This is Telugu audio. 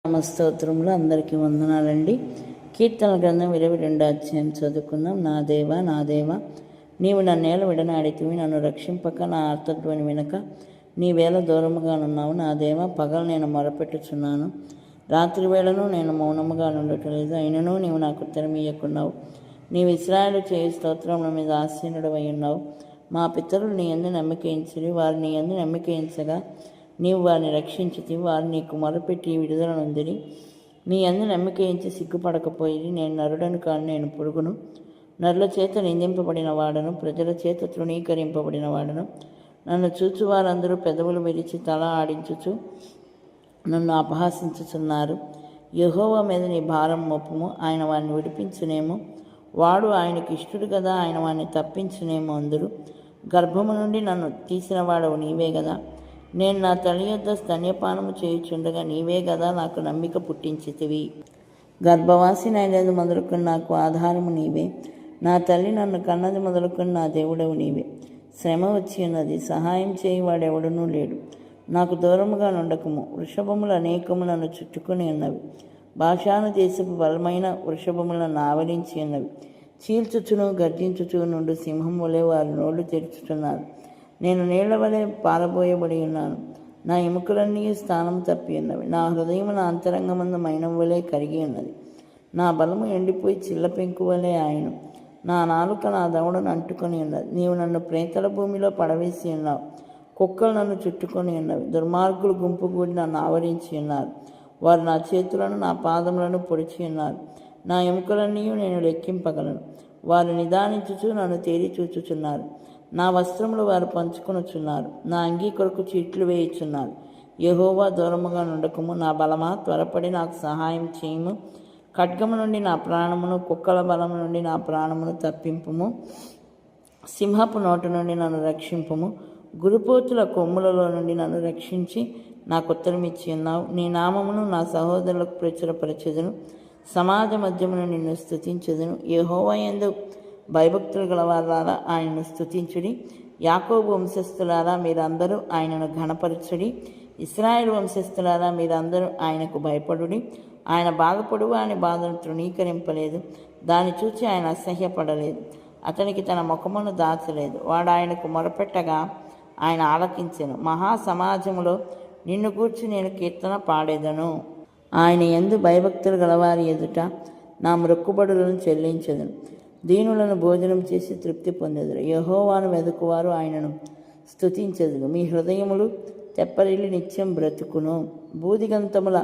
స్తోత్రములు అందరికీ వందనాలండి. కీర్తన గ్రంథం 22 అధ్యాయం చదువుకుందాం. నా దేవా నీవు నన్నేల విడనాడితివి, నన్ను రక్షింపక నా ఆర్తధ్వని వినక నీవేళ దూరముగానున్నావు. నా దేవా, పగలు నేను మొరపెట్టుచున్నాను, రాత్రి వేళను నేను మౌనముగా ఉండటలేదు. అయినను నీవు నాకు ఉత్తరం ఇయ్యకున్నావు. నీవు ఇశ్రాయేలు చేయి స్తోత్రముల మీద ఆసీనుడవై ఉన్నావు. మా పితరులు నీ యందు నమ్మికయించిరి, వారు నీ యందు నమ్మికయించగా నీవు వారిని రక్షించితివి. వారు నీకు మొరపెట్టి విడుదల నొందిరి. నీ యందు నమ్మికయించి సిగ్గుపడకపోయి. నేను నరుడను కాను, నేను పురుగును, నరుల చేత నిందింపబడిన వాడను, ప్రజల చేత తృణీకరింపబడిన వాడను. నన్ను చూచు వారందరూ పెదవులు విరిచి తల ఆడించుచు నన్ను అపహాసించుచున్నారు. యెహోవా మీద నీ భారం మోపుము, ఆయన వారిని విడిపించునేమో. వాడు ఆయనకి ఇష్టడు కదా, ఆయన వారిని తప్పించునేమో అందరూ. గర్భము నుండి నన్ను తీసిన వాడవు నీవే కదా. నేను నా తల్లి యొద్ద స్తన్యపానము చేయుచుండగా నీవే కదా నాకు నమ్మిక పుట్టించితివి. గర్భవాసినైనది మొదలుకొని నాకు ఆధారము నీవే. నా తల్లి నన్ను కన్నది మొదలుకొని నా దేవుడవు నీవే. శ్రమ వచ్చి ఉన్నది, సహాయం చేయువాడెవడనూ లేడు. నాకు దూరముగా నుండకము. వృషభములు అనేకము నన్ను చుట్టుకొని ఉన్నవి. బాషాను దేశపు బలమైన వృషభములను ఆవరించి ఉన్నవి. చీల్చుచును గర్జించుచు నుండి సింహం వలె వారి నోళ్లు తెరుచుతున్నారు. నేను నీళ్ల వలె పారబోయబడి ఉన్నాను. నా ఎముకలన్నీ స్థానం తప్పి ఉన్నవి. నా హృదయం నా అంతరంగమందు మైనం వలె కరిగి ఉన్నది. నా బలము ఎండిపోయి చిల్ల పెంకు వలె ఆయన. నా నాలుక నా దవడను అంటుకొని ఉన్నది. నీవు నన్ను ప్రేతల భూమిలో పడవేసి ఉన్నావు. కుక్కలు నన్ను చుట్టుకొని ఉన్నవి. దుర్మార్గులు గుంపు కూడి నన్ను ఆవరించి ఉన్నారు. వారు నా చేతులను నా పాదములను పొడిచి ఉన్నారు. నా ఎముకలన్నీ నేను లెక్కింపగలను. వారు నిదానించుచు నన్ను తేరి చూచుచున్నారు. నా వస్త్రములు వారు పంచుకొనుచున్నారు. నా అంగీ కొరకు చీట్లు వేయుచున్నారు. యెహోవా, దూరముగా నుండకము. నా బలమా, త్వరపడి నాకు సహాయం చేయము. ఖడ్గము నుండి నా ప్రాణమును, కుక్కల బలము నుండి నా ప్రాణమును తప్పింపుము. సింహపు నోటు నుండి నన్ను రక్షింపుము. గురుపోతుల కొమ్ములలో నుండి నన్ను రక్షించి నాకు ఉత్తరం ఇచ్చి ఉన్నావు. నీ నామమును నా సహోదరులకు ప్రచురపరచెదను. సమాజ మధ్యమును నిన్ను స్తుతించెదను. యెహోవా యందు భయభక్తులు గలవారారా ఆయనను స్తుతించుడి. యాకోబు వంశస్థులారా మీరందరూ ఆయనను ఘనపరచుడి. ఇశ్రాయేలు వంశస్థులారా మీరందరూ ఆయనకు భయపడుడి. ఆయన బాధపడు వాని బాధను తృణీకరింపలేదు. దాన్ని చూచి ఆయన అసహ్యపడలేదు. అతనికి తన ముఖమును దాచలేదు. వాడు ఆయనకు మొరపెట్టగా ఆయన ఆలకించెను. మహాసమాజములో నిన్ను గూర్చి నేను కీర్తన పాడేదను. ఆయన యందు భయభక్తులు గలవారి ఎదుట నా మ్రొక్కుబడులను చెల్లించెదను. దీనులను భోజనం చేసి తృప్తి పొందెదరు. యెహోవాను వెదుకువారు ఆయనను స్తుతించెదరు. మీ హృదయములు తెప్పరిల్లి నిత్యం బ్రతుకును. బూదిగంతముల